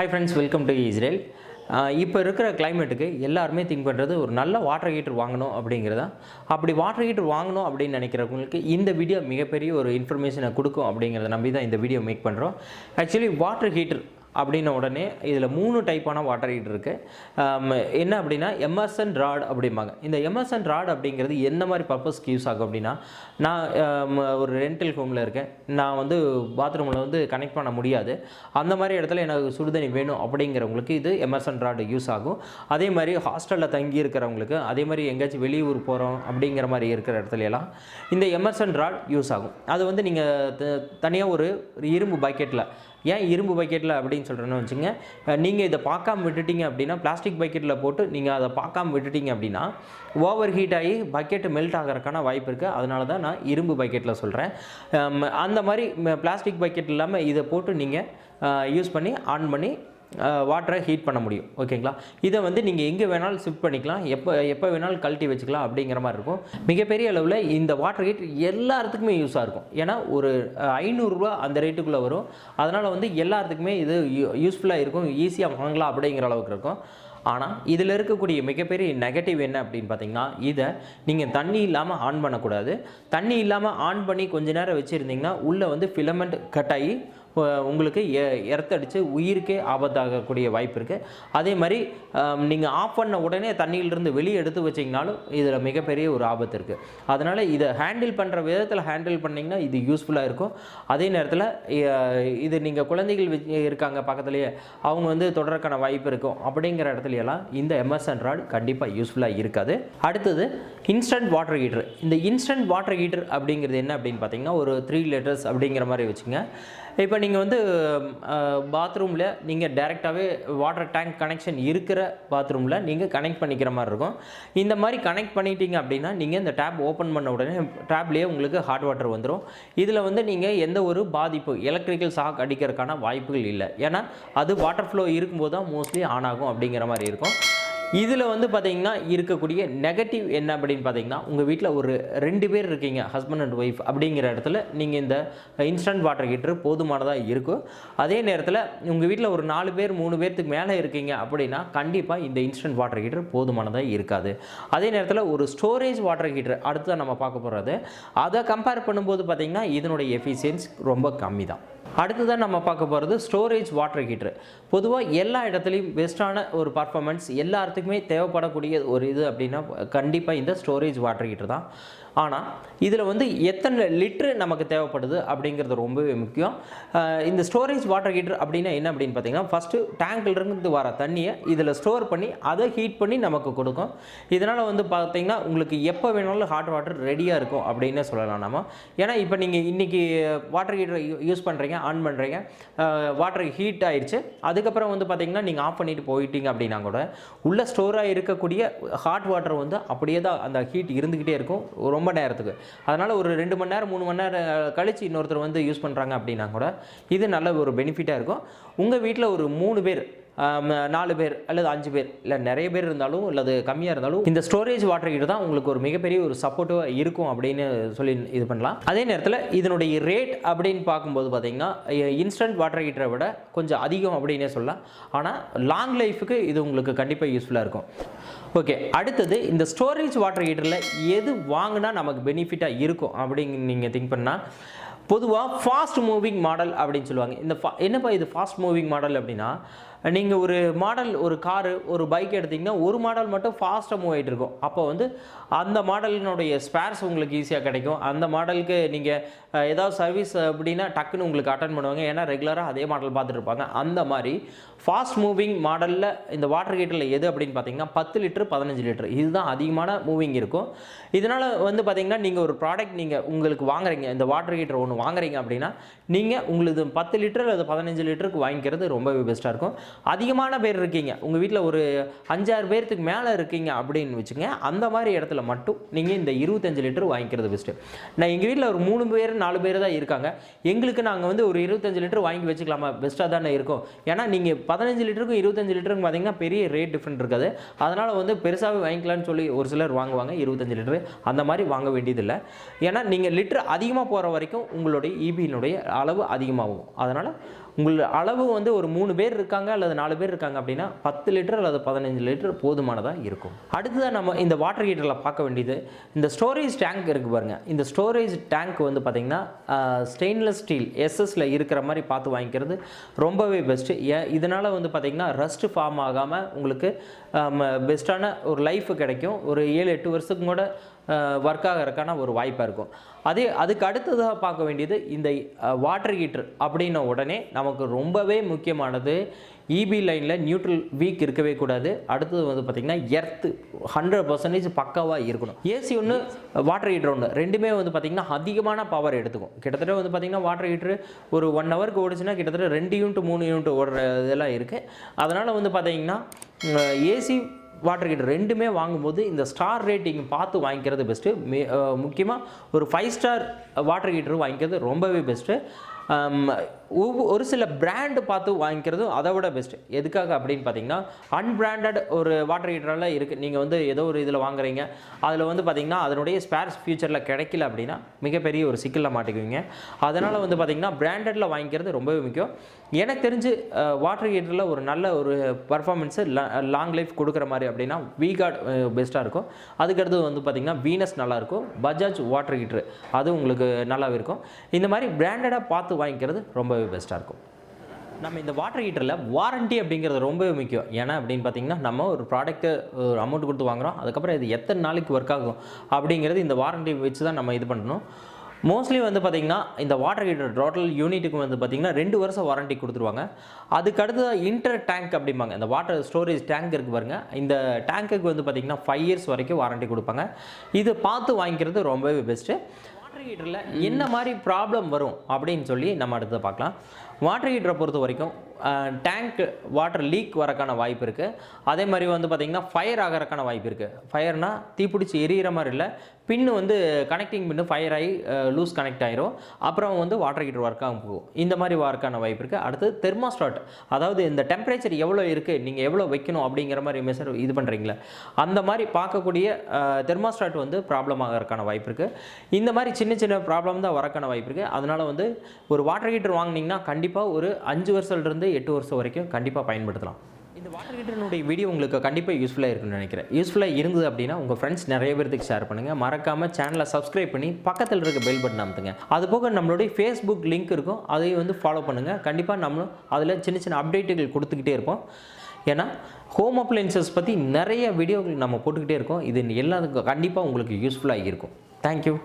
Hi friends, welcome to Israel. இப்போ இருக்கிற கிளைமேட்டுக்கு எல்லாருமே திங்க் பண்ணுறது ஒரு நல்ல வாட்டர் ஹீட்டர் வாங்கணும் அப்படிங்கிறதா. அப்படி வாட்டர் ஹீட்டர் வாங்கணும் அப்படின்னு நினைக்கிறவங்களுக்கு இந்த வீடியோ மிகப்பெரிய ஒரு இன்ஃபர்மேஷனை கொடுக்கும் அப்படிங்கிறத நம்பி தான் இந்த வீடியோ மேக் பண்ணுறோம். ஆக்சுவலி வாட்டர் ஹீட்டர் அப்படின்ன உடனே இதில் 3 டைப்பான வாட்டர் ஹீட்டர் இருக்குது. என்ன அப்படின்னா எம்மர்சன் ராட் அப்படிம்பாங்க. இந்த எம்மர்சன் ராட் அப்படிங்கிறது என்ன மாதிரி பர்பஸ்க்கு யூஸ் ஆகும் அப்படின்னா, நான் ஒரு ரெண்டல் ஹோமில் இருக்கேன். நான் வந்து பாத்ரூமில் வந்து கனெக்ட் பண்ண முடியாது. அந்த மாதிரி இடத்துல எனக்கு சுடுதண்ணி வேணும் அப்படிங்கிறவங்களுக்கு இது எம்மர்சன் ராட் யூஸ் ஆகும். அதே மாதிரி ஹாஸ்டலில் தங்கி இருக்கிறவங்களுக்கு, அதே மாதிரி எங்கேயாச்சும் வெளியூர் போகிறோம் அப்படிங்கிற மாதிரி இருக்கிற இடத்துலலாம் இந்த எம்மர்சன் ராட் யூஸ் ஆகும். அது வந்து நீங்கள் தனியாக ஒரு இரும்பு பக்கெட்டில், ஏன் இரும்பு பக்கெட்டில் அப்படின்னு சொல்கிறேன்னு வச்சுங்க, நீங்கள் இதை பார்க்காம விட்டுட்டீங்க அப்படின்னா, பிளாஸ்டிக் பக்கெட்டில் போட்டு நீங்கள் அதை பார்க்காம விட்டுட்டீங்க அப்படின்னா ஓவர் ஹீட் ஆகி பக்கெட்டு மெல்ட் ஆகிறதுக்கான வாய்ப்பு இருக்குது. அதனால தான் நான் இரும்பு பக்கெட்டில் சொல்கிறேன். அந்த மாதிரி பிளாஸ்டிக் பக்கெட் இல்லாமல் இதை போட்டு நீங்கள் யூஸ் பண்ணி ஆன் பண்ணி வாட்டரை ஹீட் பண்ண முடியும். ஓகேங்களா? இதை வந்து நீங்கள் எங்கே வேணாலும் ஷிஃப்ட் பண்ணிக்கலாம், எப்போ வேணாலும் கழட்டி வச்சுக்கலாம் அப்படிங்கிற மாதிரி இருக்கும். மிகப்பெரிய அளவில் இந்த வாட்டர் ஹீட்டர் எல்லாத்துக்குமே யூஸாக இருக்கும். ஏன்னா ஒரு 500 ரூபா அந்த ரேட்டுக்குள்ளே வரும். அதனால் வந்து எல்லாத்துக்குமே இது யூஸ்ஃபுல்லாக இருக்கும், ஈஸியாக வாங்கலாம் அப்படிங்கிற அளவுக்கு இருக்கும். ஆனால் இதில் இருக்கக்கூடிய மிகப்பெரிய நெகட்டிவ் என்ன அப்படின்னு பார்த்தீங்கன்னா, இதை நீங்கள் தண்ணி இல்லாமல் ஆன் பண்ணக்கூடாது. தண்ணி இல்லாமல் ஆன் பண்ணி கொஞ்ச நேரம் வச்சுருந்தீங்கன்னா உள்ளே வந்து ஃபிலமெண்ட் கட் ஆகி உங்களுக்கு எர்த்தடிச்சு உயிருக்கே ஆபத்தாகக்கூடிய வாய்ப்பு இருக்குது. அதே மாதிரி நீங்கள் ஆஃப் பண்ண உடனே தண்ணியிலிருந்து வெளியே எடுத்து வச்சிங்கனாலும் இதில் மிகப்பெரிய ஒரு ஆபத்து இருக்குது. அதனால் இதை ஹேண்டில் பண்ணுற விதத்தில் ஹேண்டில் பண்ணிங்கன்னா இது யூஸ்ஃபுல்லாக இருக்கும். அதே நேரத்தில் இது நீங்கள் குழந்தைகள் இருக்காங்க பக்கத்துலேயே, அவங்க வந்து தொடர்க்கான வாய்ப்பு இருக்கும். அப்படிங்கிற இடத்துலையெல்லாம் இந்த எம்மர்சன் ராட் கண்டிப்பாக யூஸ்ஃபுல்லாக இருக்காது. அடுத்தது இன்ஸ்டன்ட் வாட்டர் ஹீட்டர். இந்த இன்ஸ்டன்ட் வாட்டர் ஹீட்டர் அப்படிங்கிறது என்ன அப்படின்னு பார்த்தீங்கன்னா, ஒரு 3 லிட்டர்ஸ் அப்படிங்கிற மாதிரி வச்சுங்க. இப்போ நீங்கள் வந்து பாத்ரூமில் நீங்கள் டைரெக்டாகவே வாட்டர் டேங்க் கனெக்ஷன் இருக்கிற பாத்ரூமில் நீங்கள் கனெக்ட் பண்ணிக்கிற மாதிரி இருக்கும். இந்த மாதிரி கனெக்ட் பண்ணிட்டீங்க அப்படின்னா, நீங்கள் இந்த டேப் ஓப்பன் பண்ண உடனே டேப்லேயே உங்களுக்கு ஹாட் வாட்டர் வந்துடும். இதில் வந்து நீங்கள் எந்த ஒரு பாதிப்பு, எலக்ட்ரிக்கல் ஷாக் அடிக்கிறதுக்கான வாய்ப்புகள் இல்லை. ஏன்னா அது வாட்டர் ஃப்ளோ இருக்கும்போது தான் மோஸ்ட்லி ஆன் ஆகும் அப்படிங்கிற மாதிரி இருக்கும். இதில் வந்து பார்த்திங்கன்னா இருக்கக்கூடிய நெகட்டிவ் என்ன அப்படின்னு பார்த்தீங்கன்னா, உங்கள் வீட்டில் ஒரு 2 பேர் இருக்கீங்க, ஹஸ்பண்ட் அண்ட் ஒய்ஃப் அப்படிங்கிற இடத்துல நீங்கள் இந்த இன்ஸ்டன்ட் வாட்டர் ஹீட்டர் போதுமானதாக இருக்கும். அதே நேரத்தில் உங்கள் வீட்டில் ஒரு 4 பேர் 3 பேர்த்துக்கு மேலே இருக்கீங்க அப்படின்னா கண்டிப்பாக இந்த இன்ஸ்டன்ட் வாட்டர் ஹீட்டர் போதுமானதாக இருக்காது. அதே நேரத்தில் ஒரு ஸ்டோரேஜ் வாட்டர் ஹீட்டர் அடுத்து நம்ம பார்க்க போகிறது, அதை கம்பேர் பண்ணும்போது பார்த்திங்கன்னா இதனுடைய எஃபிஷியன்சி ரொம்ப கம்மி தான். அடுத்ததான் நம்ம பார்க்க போகிறது ஸ்டோரேஜ் வாட்டர் ஹீட்டர். பொதுவாக எல்லா இடத்துலையும் பெஸ்ட்டான ஒரு பர்ஃபார்மன்ஸ் எல்லாத்துக்குமே தேவைப்படக்கூடிய ஒரு இது அப்படின்னா கண்டிப்பாக இந்த ஸ்டோரேஜ் வாட்டர் ஹீட்டர் தான். ஆனால் இதில் வந்து எத்தனை லிட்ரு நமக்கு தேவைப்படுது அப்படிங்கிறது ரொம்பவே முக்கியம். இந்த ஸ்டோரேஜ் வாட்டர் ஹீட்டர் அப்படின்னா என்ன அப்படின்னு பார்த்தீங்கன்னா, ஃபஸ்ட்டு டேங்க்லேருந்து வர தண்ணியை இதில் ஸ்டோர் பண்ணி அதை ஹீட் பண்ணி நமக்கு கொடுக்கும். இதனால் வந்து பார்த்திங்கன்னா உங்களுக்கு எப்போ வேணாலும் ஹாட் வாட்டர் ரெடியாக இருக்கும் அப்படின்னு சொல்லலாம் நம்ம. ஏன்னா இப்போ நீங்கள் இன்றைக்கி வாட்டர் ஹீட்டர் யூஸ் பண்ணுறீங்க, ஆன் பண்ணுறீங்க, வாட்டர் ஹீட் ஆயிடுச்சு, அதுக்கப்புறம் வந்து பார்த்திங்கன்னா நீங்கள் ஆஃப் பண்ணிவிட்டு போயிட்டீங்க அப்படின்னா கூட உள்ளே ஸ்டோராக இருக்கக்கூடிய ஹாட் வாட்டர் வந்து அப்படியே தான் அந்த ஹீட் இருந்துக்கிட்டே இருக்கும் ரொம்ப நேரத்துக்கு. அதனால் ஒரு 2 மணி நேரம் 3 மணி நேரம் கழித்து இன்னொருத்தர் வந்து யூஸ் பண்ணுறாங்க அப்படின்னா கூட இது நல்ல ஒரு பெனிஃபிட்டாக இருக்கும். உங்கள் வீட்டில் ஒரு 3 பேர் 4 பேர் அல்லது 5 பேர் இல்லை நிறைய பேர் இருந்தாலும் அல்லது கம்மியாக இருந்தாலும் இந்த ஸ்டோரேஜ் வாட்டர் ஹீட்டர் தான் உங்களுக்கு ஒரு மிகப்பெரிய ஒரு சப்போர்ட்டிவாக இருக்கும் அப்படின்னு சொல்லி இது பண்ணலாம். அதே நேரத்தில் இதனுடைய ரேட் அப்படின்னு பார்க்கும்போது பார்த்திங்கன்னா இன்ஸ்டன்ட் வாட்டர் ஹீட்டரை விட கொஞ்சம் அதிகம் அப்படின்னே சொல்லலாம். ஆனால் லாங் லைஃபுக்கு இது உங்களுக்கு கண்டிப்பாக யூஸ்ஃபுல்லாக இருக்கும். ஓகே, அடுத்தது இந்த ஸ்டோரேஜ் வாட்டர் ஹீட்டரில் எது வாங்கினா நமக்கு பெனிஃபிட்டாக இருக்கும் அப்படின்னு நீங்கள் திங்க் பண்ணால், பொதுவாக ஃபாஸ்ட் மூவிங் மாடல் அப்படின்னு சொல்லுவாங்க. இந்த என்னப்பா இது ஃபாஸ்ட் மூவிங் மாடல் அப்படின்னா, நீங்கள் ஒரு மாடல், ஒரு காரு, ஒரு பைக் எடுத்திங்கன்னா ஒரு மாடல் மட்டும் ஃபாஸ்ட்டாக மூவ் ஆகிட்டு இருக்கும். அப்போ வந்து அந்த மாடலினுடைய ஸ்பேர்ஸ் உங்களுக்கு ஈஸியாக கிடைக்கும். அந்த மாடலுக்கு நீங்கள் ஏதாவது சர்வீஸ் அப்படின்னா டக்குன்னு உங்களுக்கு அட்டன் பண்ணுவாங்க. ஏன்னா ரெகுலராக அதே மாடல் பார்த்துட்டு இருப்பாங்க. அந்த மாதிரி ஃபாஸ்ட் மூவிங் மாடலில் இந்த வாட்டர் ஹீட்டரில் எது அப்படின்னு பார்த்தீங்கன்னா 10 லிட்டர் 15 லிட்டர் இதுதான் அதிகமான மூவிங் இருக்கும். இதனால் வந்து பார்த்திங்கன்னா நீங்கள் ஒரு ப்ராடக்ட் நீங்கள் உங்களுக்கு வாங்குறீங்க, இந்த வாட்டர் ஹீட்டர் ஒன்று வாங்குறீங்க அப்படின்னா நீங்கள் உங்களுக்கு 10 லிட்டர் அல்லது 15 லிட்டருக்கு வாங்கிக்கிறது ரொம்பவே பெஸ்ட்டாக இருக்கும். அதிகமான பேர் இருக்கீங்க, உங்கள் வீட்டில் ஒரு 5-6 பேர்த்துக்கு மேலே இருக்கீங்க அப்படின்னு வச்சுங்க, அந்த மாதிரி இடத்துல மட்டும் நீங்கள் இந்த 25 லிட்டர் வாங்கிக்கிறது பெஸ்ட்டு. நான் எங்கள் வீட்டில் ஒரு 3 பேர் 4 பேர் தான் இருக்காங்க, எங்களுக்கு நாங்கள் வந்து ஒரு 25 லிட்டர் வாங்கி வச்சுக்கலாமா, பெஸ்ட்டாக தானே இருக்கும். ஏன்னா நீங்கள் 15 லிட்டருக்கும் 25 லிட்டருக்கும் பார்த்தீங்கன்னா பெரிய ரேட் டிஃப்ரெண்ட் இருக்காது. அதனால் வந்து பெருசாகவே வாங்கிக்கலான்னு சொல்லி ஒரு சிலர் வாங்குவாங்க 25 லிட்டரு. அந்த மாதிரி வாங்க வேண்டியதில்லை. ஏன்னா நீங்கள் லிட்டர் அதிகமாக போகிற வரைக்கும் உங்களுடைய இபியினுடைய அளவு அதிகமாகும். அதனால் உங்கள் அளவு வந்து ஒரு 3 பேர் இருக்காங்க அல்லது 4 பேர் இருக்காங்க அப்படின்னா 10 லிட்டர் அல்லது 15 லிட்டர் போதுமானதாக இருக்கும். அடுத்ததாக நம்ம இந்த வாட்டர் ஹீட்டரில் பார்க்க வேண்டியது இந்த ஸ்டோரேஜ் டேங்க் இருக்குது பாருங்கள். இந்த ஸ்டோரேஜ் டேங்க் வந்து பார்த்திங்கன்னா ஸ்டெயின்லெஸ் ஸ்டீல் எஸ்எஸ்ல இருக்கிற மாதிரி பார்த்து வாங்கிக்கிறது ரொம்பவே பெஸ்ட்டு. இதனால் வந்து பார்த்திங்கன்னா ரஸ்ட் ஃபார்ம் ஆகாமல் உங்களுக்கு பெஸ்ட்டான ஒரு லைஃப் கிடைக்கும். ஒரு 7-8 வருஷத்துக்கு கூட ஒர்க் ஆகிறதுக்கான ஒரு வாய்ப்பாக இருக்கும். அதுக்கு அடுத்ததாக பார்க்க வேண்டியது இந்த வாட்டர் ஹீட்டர் அப்படின்ன உடனே நமக்கு ரொம்பவே முக்கியமானது இபி லைனில் நியூட்ரல் வீக் இருக்கவே கூடாது. அடுத்தது வந்து பார்த்திங்கன்னா எர்த்து 100% பக்காவாக இருக்கணும். ஏசி ஒன்று வாட்டர் ஹீட்டர் ஒன்று ரெண்டுமே வந்து பார்த்திங்கன்னா அதிகமான பவர் எடுத்துக்கும். கிட்டத்தட்ட வந்து பார்த்திங்கன்னா வாட்டர் ஹீட்டர் ஒரு 1 ஹவருக்கு ஓடிச்சுன்னா கிட்டத்தட்ட 2 யூனிட் 3 யூனிட் ஓடுற இதெல்லாம் இருக்குது. அதனால் வந்து பார்த்திங்கன்னா ஏசி வாட்டர் ஹீட்டர் ரெண்டுமே வாங்கும்போது இந்த ஸ்டார் ரேட்டிங் பார்த்து வாங்கிக்கிறது பெஸ்ட்டு. முக்கியமாக ஒரு 5 ஸ்டார் வாட்டர் ஹீட்டர் வாங்கிக்கிறது ரொம்பவே பெஸ்ட்டு. ஒரு சில பிராண்டு பார்த்து வாங்கிக்கிறது அதை விட பெஸ்ட்டு. எதுக்காக அப்படின்னு பார்த்தீங்கன்னா அன்பிராண்டட் ஒரு வாட்டர் ஹீட்டரெல்லாம் இருக்குது. நீங்கள் வந்து ஏதோ ஒரு இதில் வாங்குறீங்க, அதில் வந்து பார்த்திங்கன்னா அதனுடைய ஸ்பேர்ஸ் ஃபியூச்சரில் கிடைக்கல அப்படின்னா மிகப்பெரிய ஒரு சிக்கலில் மாட்டிக்குவீங்க. அதனால் வந்து பார்த்திங்கன்னா பிராண்டடில் வாங்கிக்கிறது ரொம்பவே முக்கியம். எனக்கு தெரிஞ்சு வாட்டர் ஹீட்டரில் ஒரு நல்ல ஒரு பர்ஃபார்மன்ஸு லாங் லைஃப் கொடுக்குற மாதிரி அப்படின்னா வீகார்ட் பெஸ்ட்டாக இருக்கும். அதுக்கடுத்து வந்து பார்த்திங்கன்னா வீனஸ் நல்லாயிருக்கும். பஜாஜ் வாட்டர் ஹீட்ரு அது உங்களுக்கு நல்லாவே இருக்கும். இந்த மாதிரி பிராண்டடாக பார்த்து வாங்கிக்கிறது ரொம்பவே பெஸ்ட்டாக இருக்கும். நம்ம இந்த வாட்டர் ஹீட்டரில் வாரண்ட்டி அப்படிங்கிறது ரொம்பவே முக்கியம். ஏன்னா அப்படின்னு பார்த்தீங்கன்னா நம்ம ஒரு ப்ராடக்ட்டு ஒரு அமௌண்ட் கொடுத்து வாங்குகிறோம், அதுக்கப்புறம் இது எத்தனை நாளைக்கு ஒர்க் ஆகும் அப்படிங்கிறது இந்த வாரண்ட்டி வச்சு தான் நம்ம இது பண்ணணும். மோஸ்ட்லி வந்து பார்த்திங்கன்னா இந்த வாட்டர் ஹீட்டர் டோட்டல் யூனிட்டுக்கு வந்து பார்த்திங்கன்னா 2 வருஷம் வாரண்ட்டி கொடுத்துருவாங்க. அதுக்கு அடுத்தது இன்டர் டேங்க் அப்படிம்பாங்க. இந்த வாட்டர் ஸ்டோரேஜ் டேங்க் இருக்குது பாருங்கள். இந்த டேங்க்குக்கு வந்து பார்த்திங்கன்னா 5 இயர்ஸ் வரைக்கும் வாரண்ட்டி கொடுப்பாங்க. இது பார்த்து வாங்கிக்கிறது ரொம்பவே பெஸ்ட்டு. வாட்டர் ஹீட்டரில் என்ன மாதிரி ப்ராப்ளம் வரும் அப்படின்னு சொல்லி நம்ம அடுத்து பார்க்கலாம். வாட்டர் ஹீட்டரை பொறுத்த வரைக்கும் டேங்க் வாட்டர் லீக் வரக்கான வாய்ப்பு இருக்குது. அதே மாதிரி வந்து பார்த்திங்கன்னா ஃபயர் ஆகிறதுக்கான வாய்ப்பு இருக்குது. ஃபயர்னால் தீப்பிடிச்சி எரியிற மாதிரி இல்லை, பின்னு வந்து கனெக்டிங் பின்னு ஃபயர் ஆகி லூஸ் கனெக்ட் ஆகிரும். அப்புறம் வந்து வாட்டர் ஹீட்டர் ஒர்க் ஆகும் போகும். இந்த மாதிரி ஒர்க்கான வாய்ப்பு இருக்குது. அடுத்து தெர்மோஸ்டாட், அதாவது இந்த டெம்பரேச்சர் எவ்வளோ இருக்குது, நீங்கள் எவ்வளோ வைக்கணும் அப்படிங்கிற மாதிரி மெஷர் இது பண்ணுறீங்களே, அந்த மாதிரி பார்க்கக்கூடிய தெர்மோஸ்டாட் வந்து ப்ராப்ளம் ஆகிறதுக்கான வாய்ப்பு இருக்குது. இந்த மாதிரி சின்ன சின்ன ப்ராப்ளம் தான் வரக்கான வாய்ப்பு இருக்குது. அதனால் வந்து ஒரு வாட்டர் ஹீட்டர் வாங்கினீங்கன்னா கண்டிப்பாக ஒரு 5 வருஷத்துலேருந்து 8 வருஷம் வரைக்கும் கண்டிப்பாக பயன்படுத்தலாம். இந்த வாட்டர் ஹீட்டரினுடைய வீடியோ உங்களுக்கு கண்டிப்பாக யூஸ்ஃபுல்லாக இருக்குன்னு நினைக்கிறேன். யூஸ்ஃபுல்லாக இருந்தது அப்படின்னா உங்கள் ஃப்ரெண்ட்ஸ் நிறைய பேருக்கு ஷேர் பண்ணுங்கள். மறக்காமல் சேனலை சப்ஸ்கிரைப் பண்ணி பக்கத்தில் இருக்க பெல் பட்டன் அமுத்துங்க. அதுபோக நம்மளுடைய ஃபேஸ்புக் லிங்க் இருக்கும், அதையும் வந்து ஃபாலோ பண்ணுங்கள். கண்டிப்பாக நம்மளும் அதில் சின்ன சின்ன அப்டேட்டுகள் கொடுத்துக்கிட்டே இருப்போம். ஏன்னா ஹோம் அப்ளையன்சஸ் பற்றி நிறைய வீடியோக்கள் நம்ம போட்டுக்கிட்டே இருக்கோம். இது எல்லாத்துக்கும் கண்டிப்பாக உங்களுக்கு யூஸ்ஃபுல்லாக இருக்கும். தேங்க்யூ.